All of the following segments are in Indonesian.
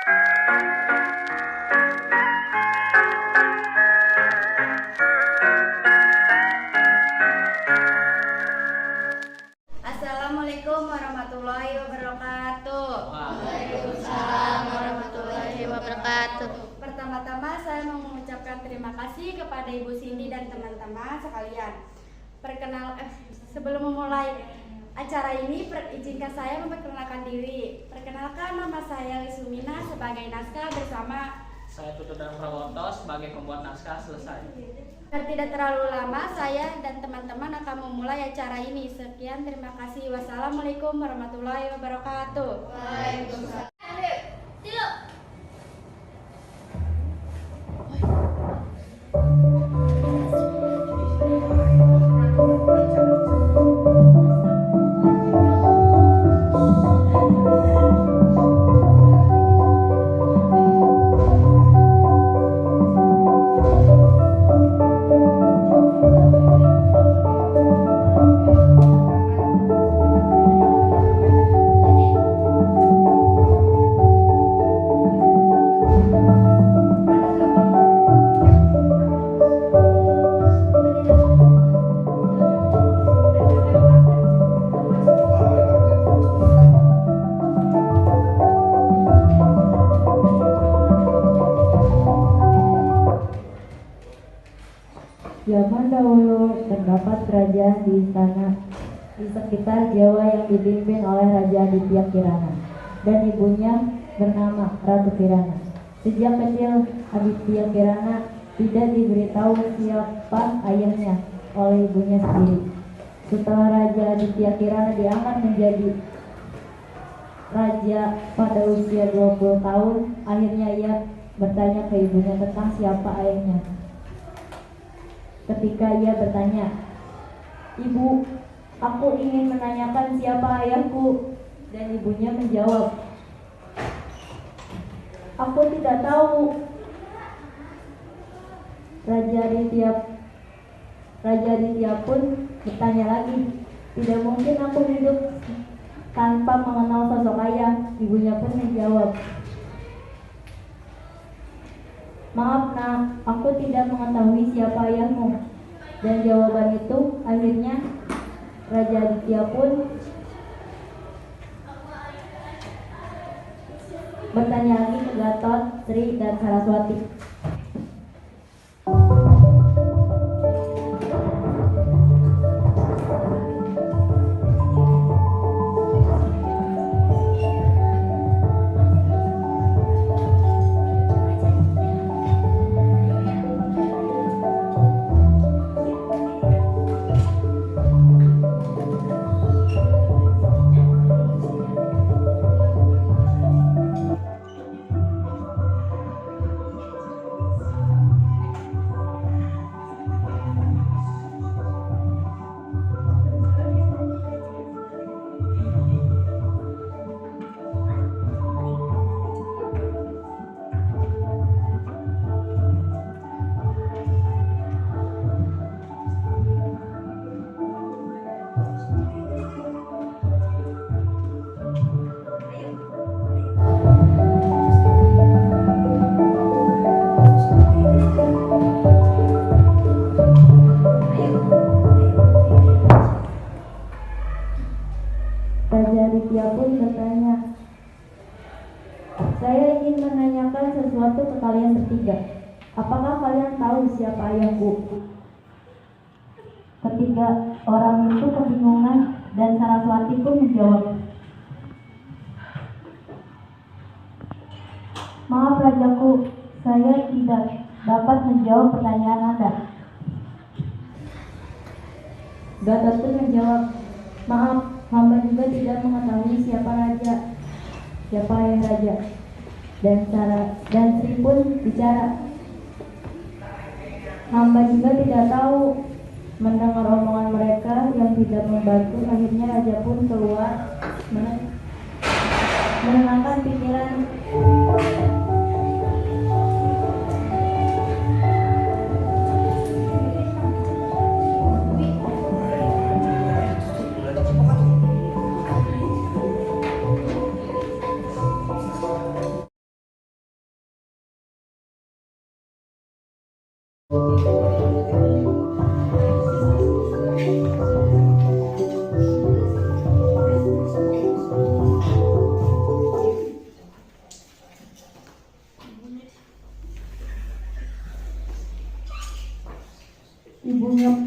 Assalamualaikum warahmatullahi wabarakatuh. Waalaikumsalam warahmatullahi wabarakatuh. Pertama-tama saya mau mengucapkan terima kasih kepada Ibu Cindy dan teman-teman sekalian. Sebelum memulai acara ini, izinkan saya memperkenalkan diri. Perkenalkan, nama saya Lisumina sebagai naskah bersama saya Tutut dan Prawoto sebagai pembuat naskah selesai. Tidak terlalu lama, saya dan teman-teman akan memulai acara ini. Sekian, terima kasih. Wassalamualaikum warahmatullahi wabarakatuh. Waalaikumsalam. Zaman dahulu terdapat kerajaan di istana di sekitar Jawa yang dipimpin oleh Raja Aditya Kirana dan ibunya bernama Ratu Kirana. Sejak kecil Aditya Kirana tidak diberitahu siapa ayahnya oleh ibunya sendiri. Setelah Raja Aditya Kirana diangkat menjadi raja pada usia 20 tahun, akhirnya ia bertanya ke ibunya tentang siapa ayahnya. Ketika ia bertanya, "Ibu, aku ingin menanyakan siapa ayahku," dan ibunya menjawab, "Aku tidak tahu." Raja Aditya pun bertanya lagi, "Tidak mungkin aku hidup tanpa mengenal sosok ayah." Ibunya pun menjawab, "Maaf nak, aku tidak mengetahui siapa ayahmu." Dan jawaban itu akhirnya Raja Aditya pun bertanya lagi ke Gatot, Sri, dan Saraswati. Raja Aditya pun bertanya, "Saya ingin menanyakan sesuatu ke kalian bertiga. Apakah kalian tahu siapa ayahku?" Ketiga orang itu kebingungan dan Saraswati pun menjawab, "Maaf Rajaku, saya tidak dapat menjawab pertanyaan Anda." Gatot pun menjawab, "Maaf, hamba juga tidak mengetahui siapa ayah raja." Dan Sri pun bicara, "Hamba juga tidak tahu." Mendengar omongan mereka yang tidak membantu, akhirnya raja pun keluar menenangkan pikiran Ibunya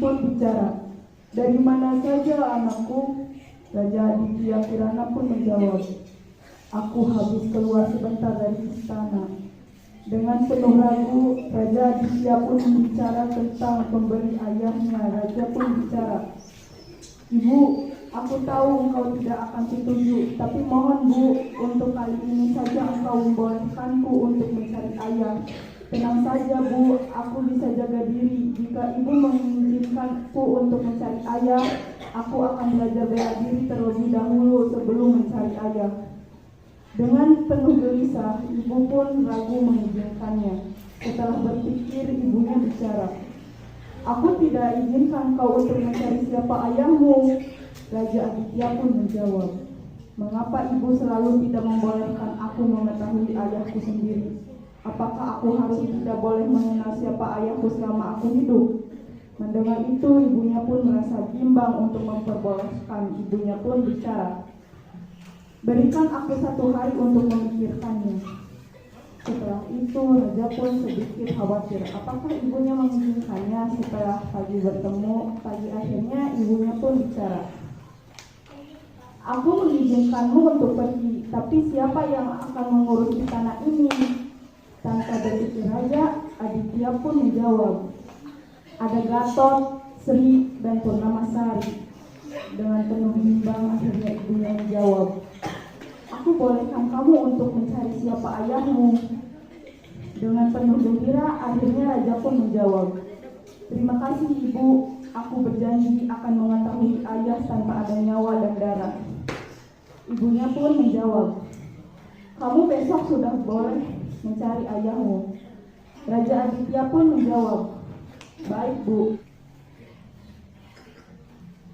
pun bicara, "Dari mana saja anakku?" Raja Aditya Kirana pun menjawab, "Aku habis keluar sebentar dari istana." Dengan penuh ragu, Raja Aditya pun bicara tentang pemberi ayahnya. Raja pun bicara, "Ibu, aku tahu engkau tidak akan setuju, tapi mohon Bu, untuk kali ini saja engkau membolehkanku untuk mencari ayah. Tenang saja Bu, aku bisa jaga diri. Jika Ibu mengizinkanku untuk mencari ayah, aku akan belajar bela diri terlebih dahulu sebelum mencari ayah." Dengan penuh gelisah, ibu pun ragu mengizinkannya. Setelah berpikir, ibunya bicara, "Aku tidak izinkan kau untuk mencari siapa ayahmu." Raja Aditya pun menjawab, "Mengapa ibu selalu tidak membolehkan aku mengetahui ayahku sendiri? Apakah aku harus tidak boleh mengenal siapa ayahku selama aku hidup?" Mendengar itu, ibunya pun merasa bimbang untuk memperbolehkan. Ibunya pun bicara, "Berikan aku 1 hari untuk memikirkannya." Setelah itu, raja pun sedikit khawatir. Apakah ibunya mengizinkannya? Setelah pagi akhirnya ibunya pun bicara, "Aku mengizinkanmu untuk pergi, tapi siapa yang akan mengurus istana ini?" Tanpa berpikir, Raja Aditya pun menjawab, "Ada Gatot, Sri, dan Purnamasari." Dengan penuh bimbang, akhirnya ibunya menjawab, "Aku bolehkan kamu untuk mencari siapa ayahmu." Dengan penuh gembira, akhirnya raja pun menjawab, "Terima kasih Ibu, aku berjanji akan mengetahui ayah tanpa ada nyawa dan darah." Ibunya pun menjawab, "Kamu besok sudah boleh mencari ayahmu." Raja Aditya pun menjawab, "Baik Bu."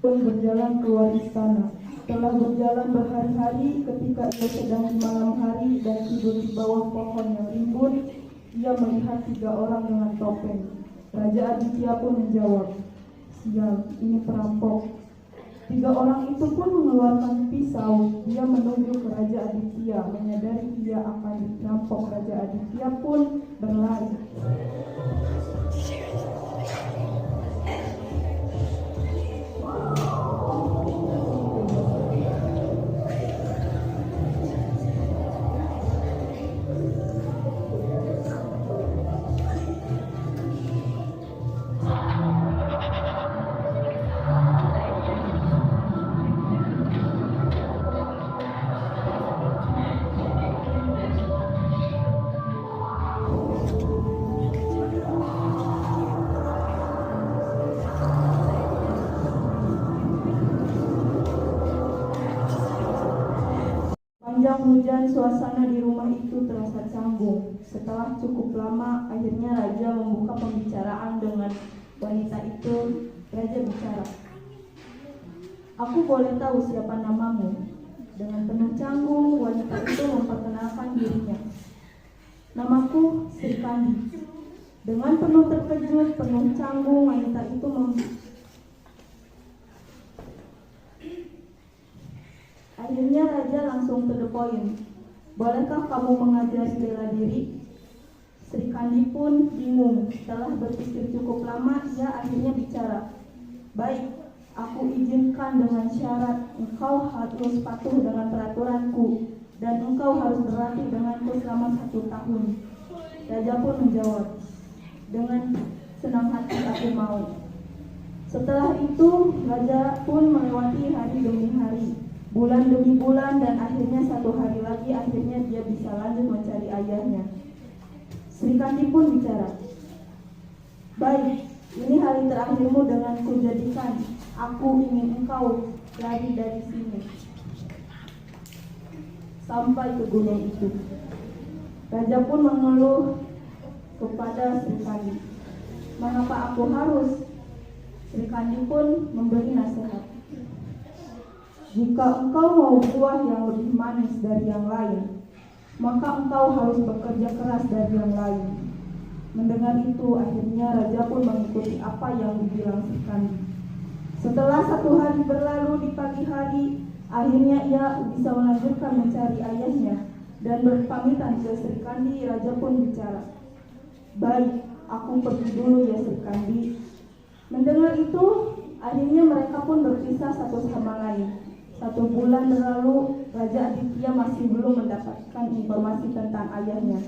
Pun berjalan keluar istana. Setelah berjalan berhari-hari, ketika ia sedang di malam hari dan tidur di bawah pohon yang rimbun, ia melihat 3 orang dengan topeng. Raja Aditya pun menjawab, "Sial, ini perampok." 3 orang itu pun mengeluarkan pisau. Dia menuju ke Raja Aditya. Menyadari ia akan dirampok, Raja Aditya pun berlari. Panjang hujan, suasana di rumah itu terasa canggung. Setelah cukup lama, akhirnya raja membuka pembicaraan dengan wanita itu. Raja bicara, "Aku boleh tahu siapa namamu?" Dengan penuh canggung, wanita itu memperkenalkan dirinya. "Namaku Sri Kandi." Dengan penuh terkejut, penuh canggung, wanita itu Akhirnya raja langsung to the point. "Bolehkah kamu mengajar bela diri?" Sri Kandi pun bingung. Setelah berpikir cukup lama, ia akhirnya bicara, "Baik, aku izinkan dengan syarat engkau harus patuh dengan peraturanku dan engkau harus berlatih denganku selama 1 tahun." Raja pun menjawab, "Dengan senang hati aku mau." Setelah itu, raja pun melewati hari demi hari, bulan demi bulan, dan akhirnya 1 hari lagi akhirnya dia bisa lanjut mencari ayahnya. Sri Kandi pun bicara, "Baik, ini hari terakhirmu dengan kujadikan. Aku ingin engkau lari dari sini sampai ke gunung itu." Raja pun mengeluh kepada Sri Kandi, "Mengapa aku harus?" Sri Kandi pun memberi nasihat, "Jika engkau mau buah yang lebih manis dari yang lain, maka engkau harus bekerja keras dari yang lain. Mendengar itu, akhirnya raja pun mengikuti apa yang dibilang Srikandi. Setelah 1 hari berlalu, di pagi hari, akhirnya ia bisa melanjutkan mencari ayahnya dan berpamitan ke Srikandi. Raja pun bicara, "Baik, aku pergi dulu ya Srikandi." Mendengar itu, akhirnya mereka pun berpisah satu sama lain. 1 bulan berlalu, Raja Aditya masih belum mendapatkan informasi tentang ayahnya.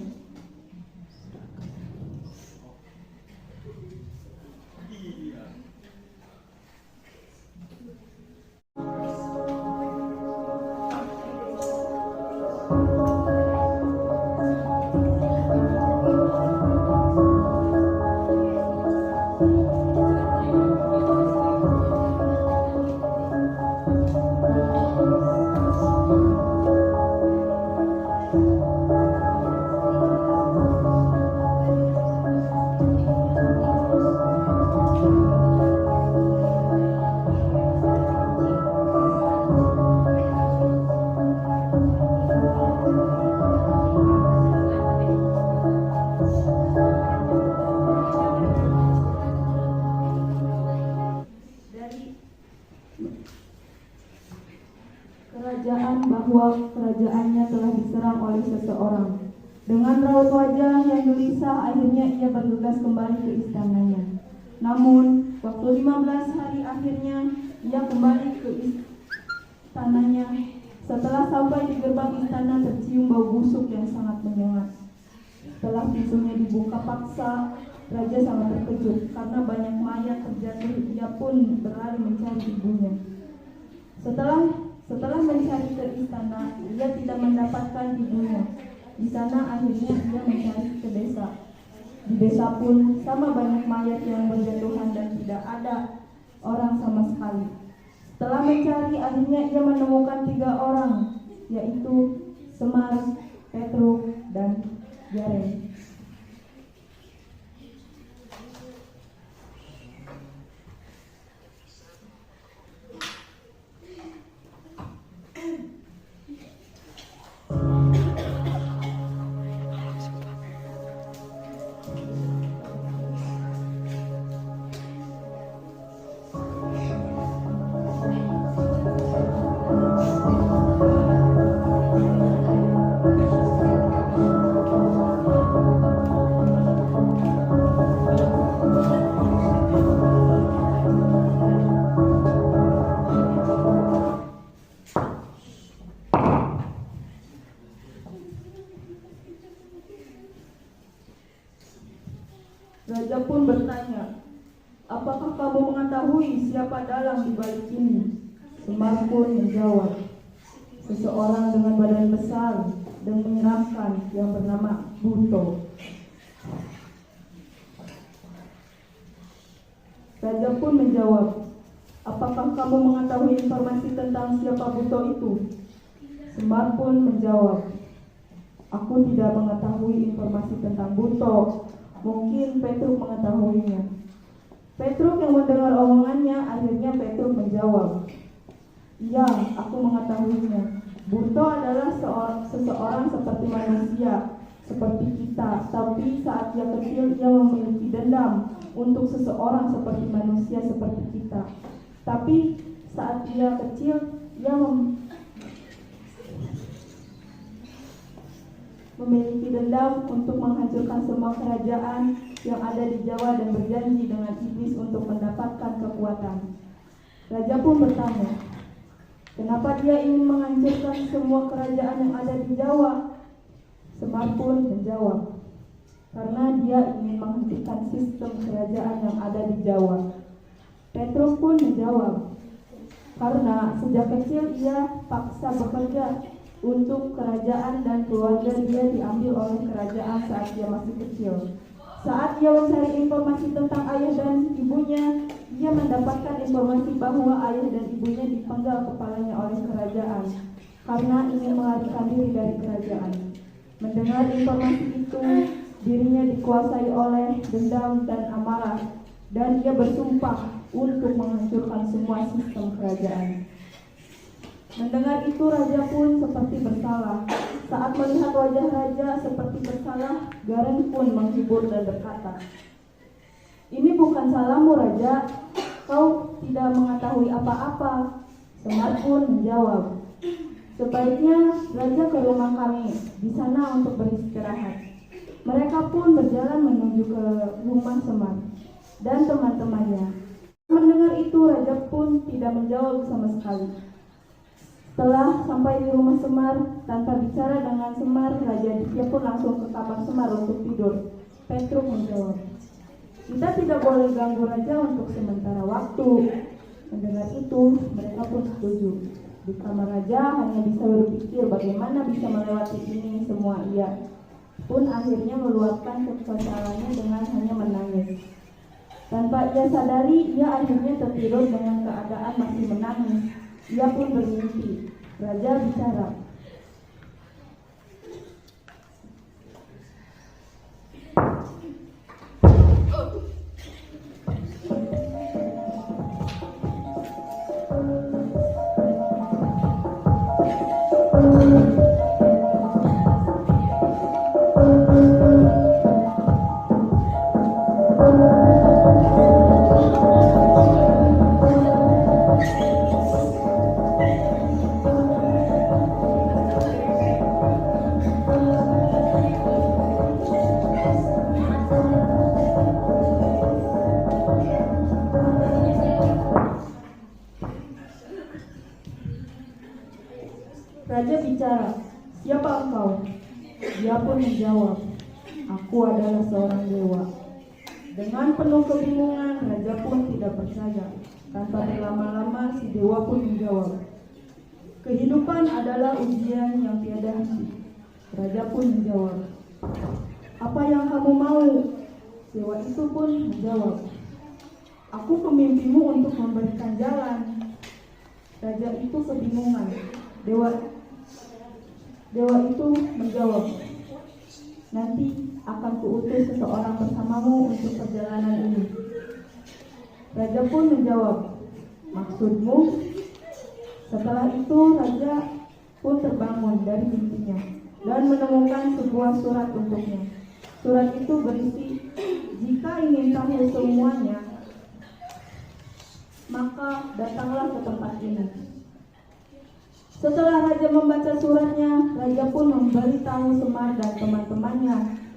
Kerajaan bahwa kerajaannya telah diserang oleh seseorang. Dengan raut wajah yang gelisah, akhirnya ia bergegas kembali ke istananya. Namun, waktu 15 hari akhirnya ia kembali ke istananya. Setelah sampai di gerbang istana, tercium bau busuk yang sangat menyengat. Setelah pintunya dibuka paksa, raja sangat terkejut karena banyak mayat terjatuh. Ia pun berlari mencari ibunya. Setelah mencari ke istana, ia tidak mendapatkan ibunya. Di sana akhirnya ia mencari ke desa. Di desa pun sama banyak mayat yang berjatuhan dan tidak ada orang sama sekali. Setelah mencari, akhirnya ia menemukan 3 orang, yaitu Semar, Petruk, dan Jareng. Raja pun bertanya, "Apakah kamu mengetahui siapa dalang di balik ini?" Semar pun menjawab, "Seseorang dengan badan besar dan menyeramkan yang bernama Buto." Raja pun menjawab, "Apakah kamu mengetahui informasi tentang siapa Buto itu?" Semar pun menjawab, "Aku tidak mengetahui informasi tentang Buto. Mungkin Petruk mengetahuinya." Petruk yang mendengar omongannya, akhirnya Petruk menjawab, "Iya, aku mengetahuinya. Buto adalah seseorang seperti manusia, seperti kita. Tapi saat dia kecil, ia memiliki dendam untuk seseorang seperti manusia seperti kita. Tapi saat dia kecil, ia memiliki dendam untuk menghancurkan semua kerajaan yang ada di Jawa dan berjanji dengan iblis untuk mendapatkan kekuatan." Raja pun bertanya, "Kenapa dia ingin menghancurkan semua kerajaan yang ada di Jawa?" Semar pun menjawab, "Karena dia ingin menghentikan sistem kerajaan yang ada di Jawa." Petruk pun menjawab, "Karena sejak kecil ia paksa bekerja untuk kerajaan dan keluarga dia diambil oleh kerajaan saat dia masih kecil. Saat ia mencari informasi tentang ayah dan ibunya, ia mendapatkan informasi bahwa ayah dan ibunya dipenggal kepalanya oleh kerajaan karena ingin melarikan diri dari kerajaan. Mendengar informasi itu, dirinya dikuasai oleh dendam dan amarah, dan ia bersumpah untuk menghancurkan semua sistem kerajaan." Mendengar itu raja pun seperti bersalah. Saat melihat wajah raja seperti bersalah, Gareng pun menghibur dan berkata, "Ini bukan salahmu raja, kau tidak mengetahui apa-apa." Semar pun menjawab, "Sebaiknya raja ke rumah kami di sana untuk beristirahat." Mereka pun berjalan menuju ke rumah Semar dan teman-temannya. Mendengar itu raja pun tidak menjawab sama sekali. Setelah sampai di rumah Semar, tanpa bicara dengan Semar, Raja Aditya pun langsung ke kamar Semar untuk tidur. Petruk menjawab, "Kita tidak boleh ganggu raja untuk sementara waktu." Mendengar itu, mereka pun setuju. Di kamar raja hanya bisa berpikir bagaimana bisa melewati ini semua. Ia pun akhirnya meluapkan kekesalannya dengan hanya menangis. Tanpa ia sadari, ia akhirnya tertidur dengan keadaan masih menangis. Ia pun bermimpi. Raja bicara, Raja bicara, "Siapa engkau?" Dia pun menjawab, "Aku adalah seorang dewa." Dengan penuh kebingungan, raja pun tidak percaya. Tanpa berlama-lama, si dewa pun menjawab, "Kehidupan adalah ujian yang tiada henti." Raja pun menjawab, "Apa yang kamu mau?" Dewa itu pun menjawab, "Aku pemimpimu untuk memberikan jalan." Raja itu kebingungan. Dewa itu menjawab, "Nanti akan kuutus seseorang bersamamu untuk perjalanan ini." Raja pun menjawab, "Maksudmu?" Setelah itu raja pun terbangun dari mimpinya dan menemukan sebuah surat untuknya. Surat itu berisi, "Jika ingin tahu semuanya, maka datanglah ke tempat ini." Setelah raja membaca suratnya, raja pun memberitahu Semar dan teman-temannya.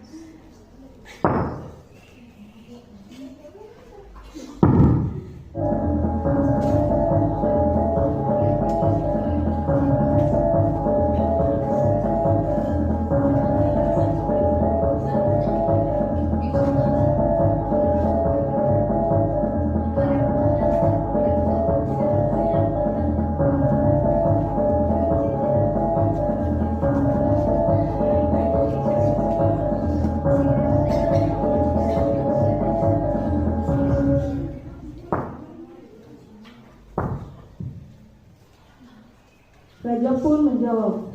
Raja pun menjawab,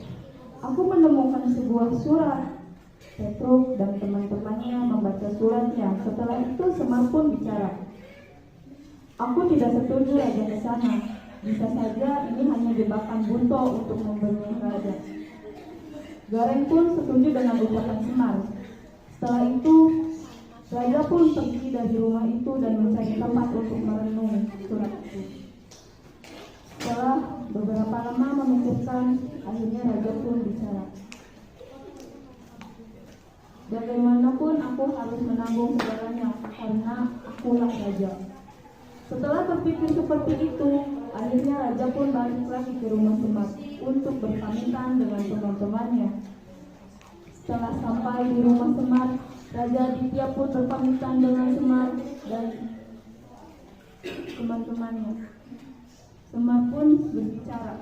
"Aku menemukan sebuah surat." Petruk dan teman-temannya membaca suratnya. Setelah itu Semar pun bicara, "Aku tidak setuju raja ke sana. Bisa saja ini hanya jebakan Bunto untuk membunuh raja." Gareng pun setuju dengan ucapan Semar. Setelah itu raja pun pergi dari rumah itu dan mencari tempat untuk merenung surat itu. Setelah beberapa lama memikirkan, akhirnya raja pun bicara, "Bagaimanapun aku harus menanggung segalanya karena akulah raja." Setelah berpikir seperti itu, akhirnya raja pun balik lagi ke rumah Semar untuk berpamitan dengan teman-temannya. Setelah sampai di rumah Semar, Raja Aditya pun berpamitan dengan Semar dan teman-temannya. Semar pun berbicara,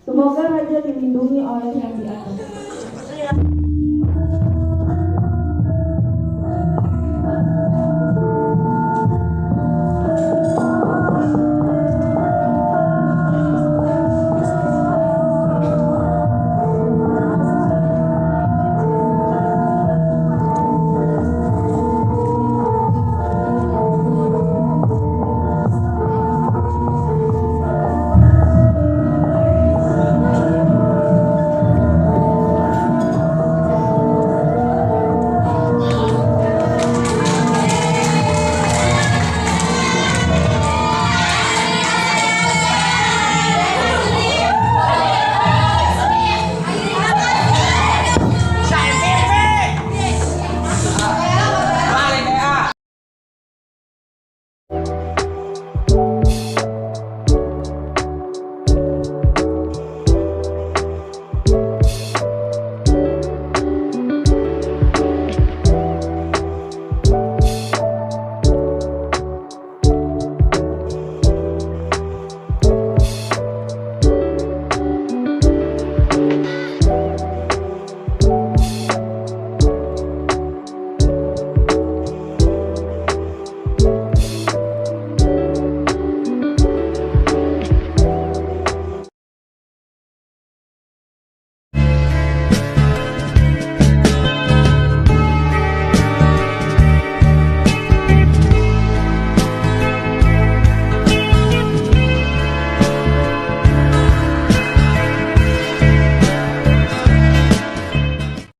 "Semoga raja dilindungi oleh Yang